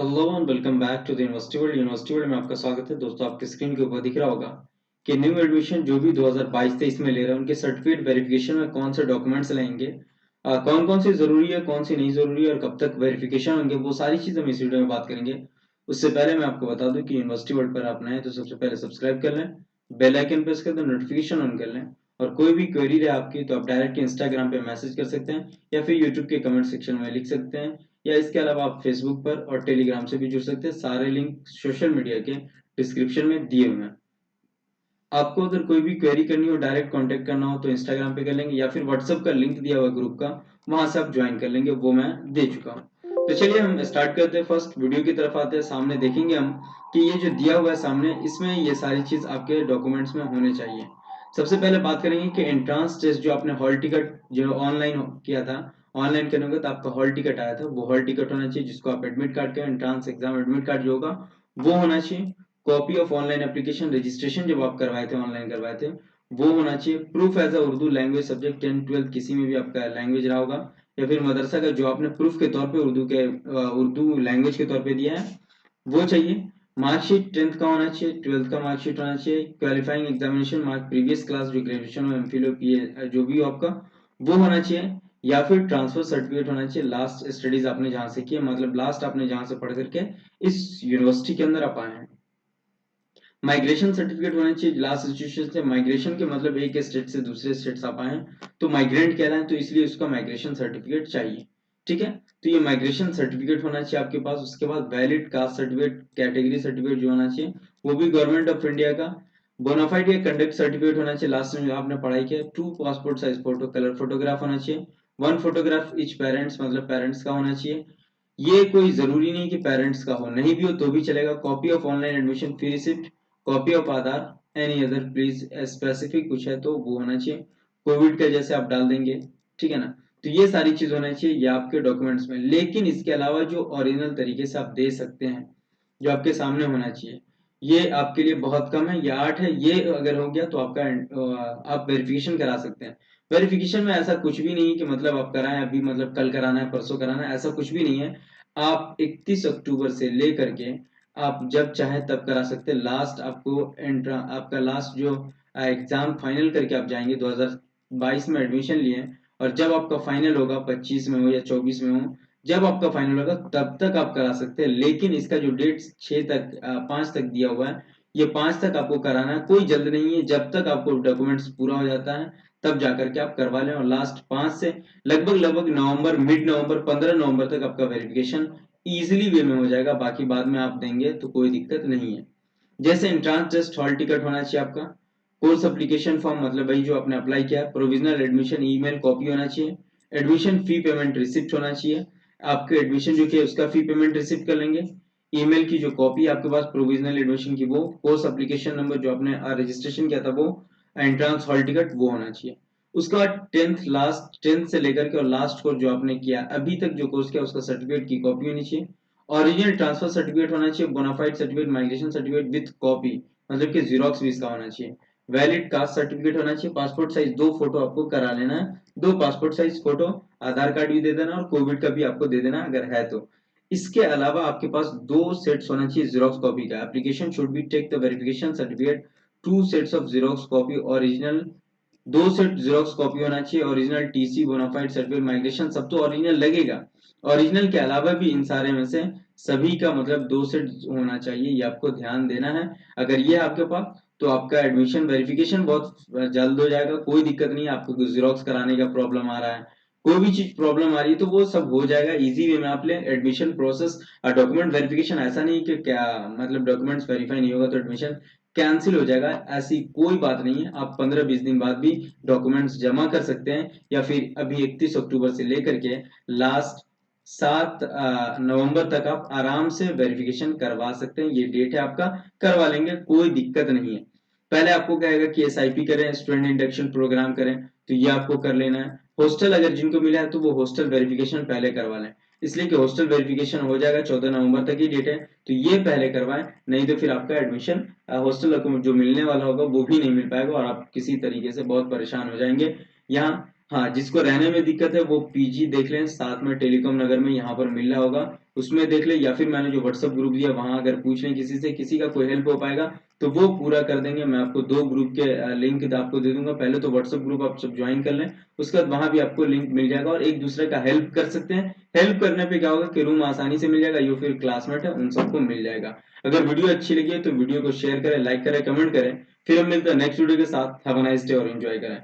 Hello and welcome back to the university world में आपका स्वागत है। दोस्तों, आपकी स्क्रीन के ऊपर दिख रहा होगा कि न्यू एडमिशन जो भी 2022-23 में ले रहे हैं उनके सर्टिफिकेट वेरिफिकेशन में कौन से डॉक्यूमेंट्स लेंगे, कौन कौन सी जरूरी है, कौन सी नहीं जरूरी है और कब तक वेरिफिकेशन होंगे, वो सारी चीजें हम इस वीडियो में बात करेंगे। उससे पहले मैं आपको बता दूं कि यूनिवर्सिटी वर्ल्ड पर आप नए हैं तो सबसे पहले सब्सक्राइब कर लें, बेल आइकन प्रेस कर दें, नोटिफिकेशन ऑन कर लें। और कोई भी क्वेरी रहे आपकी तो आप डायरेक्ट इंस्टाग्राम पे मैसेज कर सकते हैं या फिर यूट्यूब के कमेंट सेक्शन में लिख सकते हैं, या इसके अलावा आप फेसबुक पर और टेलीग्राम से भी जुड़ सकते हैं। सारे लिंक सोशल मीडिया के डिस्क्रिप्शन में दिए हुए हैं। आपको अगर कोई भी क्वेरी करनी हो, डायरेक्ट कांटेक्ट करना हो तो इंस्टाग्राम पे कर लेंगे या फिर व्हाट्सएप का लिंक दिया हुआ ग्रुप का, वहां से आप ज्वाइन कर लेंगे, वो मैं दे चुका हूँ। तो चलिए हम स्टार्ट करते हैं। फर्स्ट वीडियो की तरफ आते हैं। सामने देखेंगे हम कि ये जो दिया हुआ है सामने, इसमें ये सारी चीज आपके डॉक्यूमेंट्स में होने चाहिए। सबसे पहले बात करेंगे कि एंट्रांस टेस्ट जो आपने हॉल टिकट जो ऑनलाइन किया था, ऑनलाइन करने होगा तो आपका हॉल टिकट आया था, वो हॉल टिकट होना चाहिए जिसको आप एडमिट कार्ड का एंट्रांस एग्जाम एडमिट कार्ड जो होगा वो होना चाहिए। Copy of online application registration जब आप करवाए थे, ऑनलाइन करवाए थे, वो होना चाहिए। Proof as a Urdu language subject 10th 12th किसी में भी आपका लैंग्वेज रहा होगा, या फिर मदरसा का जो आपने प्रूफ के तौर पे उर्दू लैंग्वेज के तौर पे दिया है वो चाहिए। मार्कशीट 10th का होना चाहिए, 12th का मार्कशीट होना चाहिए। Qualifying examination mark previous class जो ग्रेजुएशन हो, एमफिल हो, पीए जो भी हो आपका, वो होना चाहिए। या फिर ट्रांसफर सर्टिफिकेट होना चाहिए, लास्ट स्टडीज आपने जहां से की है, मतलब लास्ट आपने जहां से पढ़ करके इस यूनिवर्सिटी के अंदर आप आए हैं। माइग्रेशन सर्टिफिकेट होना चाहिए, लास्ट सिचुएशन से माइग्रेशन के मतलब एक स्टेट से दूसरे स्टेट आप आए हैं तो माइग्रेंट कहलाए, तो इसलिए उसका माइग्रेशन सर्टिफिकेट चाहिए। ठीक है, तो ये माइग्रेशन सर्टिफिकेट होना चाहिए आपके पास। उसके बाद valid caste certificate, category certificate जो होना चाहिए वो भी गवर्नमेंट ऑफ इंडिया का। बोनाफाइड या कंडक्ट सर्टिफिकेट होना चाहिए, लास्ट में जो आपने पढ़ाई किया। 2 passport size photo, colour photograph होना चाहिए। 1 फोटोग्राफ इच पेरेंट्स, मतलब पेरेंट्स का होना चाहिए। ये कोई जरूरी नहीं कि पेरेंट्स का हो, नहीं भी हो तो भी चलेगा। Copy of online admission fee receipt, copy of Aadhaar, any other please specific कुछ है तो वो होना चाहिए। कोविड का जैसे आप डाल देंगे, ठीक है ना। तो ये सारी चीज होना चाहिए ये आपके डॉक्यूमेंट्स में। लेकिन इसके अलावा जो ओरिजिनल तरीके से आप दे सकते हैं, जो आपके सामने होना चाहिए, ये आपके लिए बहुत कम है। ये 8 है, ये अगर हो गया तो आपका आप वेरिफिकेशन करा सकते हैं। वेरिफिकेशन में ऐसा कुछ भी नहीं है कि मतलब आप कराएं अभी, मतलब कल कराना है, परसों कराना है, ऐसा कुछ भी नहीं है। आप 31 अक्टूबर से लेकर के आप जब चाहे तब करा सकते हैं। लास्ट आपको आपका लास्ट जो एग्जाम फाइनल करके आप जाएंगे, 2022 में एडमिशन लिए और जब आपका फाइनल होगा 25 में हो या 24 में हो, जब आपका फाइनल होगा तब तक आप करा सकते हैं। लेकिन इसका जो डेट 5 तक दिया हुआ है, ये 5 तक आपको कराना है, कोई जल्द नहीं है। जब तक आपको डॉक्यूमेंट्स पूरा हो जाता है तब जाकर के आप करवा लें। और लास्ट 5 से लगभग लगभग नवंबर, मिड नवंबर, 15 नवंबर तक आपका वेरिफिकेशन इजीली वे में हो जाएगा। बाकी बाद में आप देंगे तो कोई दिक्कत नहीं है। जैसे एंट्रांस टेस्ट हॉल टिकट होना चाहिए आपका। कोर्स एप्लीकेशन फॉर्म, मतलब भाई जो आपने अप्लाई किया। प्रोविजनल एडमिशन ईमेल कॉपी होना चाहिए। एडमिशन फी पेमेंट रिसिप्ट होना चाहिए। आपके एडमिशन जो किया उसका फी पेमेंट रिसिप्ट कर लेंगे। ईमेल की जो कॉपी आपके पास प्रोविजनल एडमिशन की, वो कोर्स एप्लीकेशन नंबर जो आपने रजिस्ट्रेशन किया था वो, एंट्रांस हॉल टिकट वो होना चाहिए। उसके बाद 10th से लेकर के और लास्ट कोर्स जो आपने किया अभी तक जो कोर्स किया उसका सर्टिफिकेट की कॉपी होनी चाहिए। ओरिजिनल ट्रांसफर सर्टिफिकेट होना चाहिए। Bonafide certificate, migration certificate with copy, मतलब कि जीरोक्स भी इसका होना चाहिए। वैलिड कास्ट सर्टिफिकेट होना चाहिए। पासपोर्ट साइज 2 फोटो आपको करा लेना है, 2 पासपोर्ट साइज फोटो। आधार कार्ड भी दे देना और कोविड का भी आपको दे देना अगर है तो। इसके अलावा आपके पास 2 सेट्स होना चाहिए जीरोक्स कॉपी का। Application should be take the verification certificate 2 sets of xerox copy original. 2 set xerox copy होना चाहिए। Original TC, bonafide certificate, migration सब तो ओरिजिनल लगेगा। ओरिजिनल के अलावा भी इन सारे में से सभी का मतलब 2 सेट होना चाहिए, ये आपको ध्यान देना है। अगर ये है आपके पास तो आपका एडमिशन वेरिफिकेशन बहुत जल्द हो जाएगा, कोई दिक्कत नहीं है। आपको जीरोक्स कराने का प्रॉब्लम आ रहा है, कोई भी चीज प्रॉब्लम आ रही है तो वो सब हो जाएगा इजी वे में। आप ले एडमिशन प्रोसेस डॉक्यूमेंट वेरिफिकेशन, ऐसा नहीं कि क्या मतलब डॉक्यूमेंट्स वेरीफाई नहीं होगा तो एडमिशन कैंसिल हो जाएगा, ऐसी कोई बात नहीं है। आप 15-20 दिन बाद भी डॉक्यूमेंट्स जमा कर सकते हैं, या फिर अभी 31 अक्टूबर से लेकर के लास्ट 7 नवंबर तक आप आराम से वेरिफिकेशन करवा सकते हैं। ये डेट है आपका, करवा लेंगे, कोई दिक्कत नहीं है। पहले आपको कहेगा कि एसआईपी करें, स्टूडेंट इंडक्शन प्रोग्राम करें, तो ये आपको कर लेना है। हॉस्टल अगर जिनको मिला है तो वो हॉस्टल वेरिफिकेशन पहले करवा लें, इसलिए कि हॉस्टल वेरिफिकेशन हो जाएगा 14 नवंबर तक ही डेट है, तो ये पहले करवाएं। नहीं तो फिर आपका एडमिशन हॉस्टल जो मिलने वाला होगा वो भी नहीं मिल पाएगा और आप किसी तरीके से बहुत परेशान हो जाएंगे। यहाँ हाँ, जिसको रहने में दिक्कत है वो पीजी देख लें, साथ में टेलीकॉम नगर में यहाँ पर मिल रहा होगा, उसमें देख लें, या फिर मैंने जो व्हाट्सएप ग्रुप दिया वहां अगर पूछ लें किसी से, किसी का कोई हेल्प हो पाएगा तो वो पूरा कर देंगे। मैं आपको 2 ग्रुप के लिंक आपको दे दूंगा। पहले तो व्हाट्सएप ग्रुप आप सब ज्वाइन कर लें, उसके बाद वहां भी आपको लिंक मिल जाएगा और एक दूसरे का हेल्प कर सकते हैं। हेल्प करने पे क्या होगा कि रूम आसानी से मिल जाएगा, जो फिर क्लासमेट है उन सबको मिल जाएगा। अगर वीडियो अच्छी लगी है तो वीडियो को शेयर करें, लाइक करें, कमेंट करें। फिर हम मिलते हैं नेक्स्ट वीडियो के साथ। हैव अ नाइस डे और एंजॉय करें।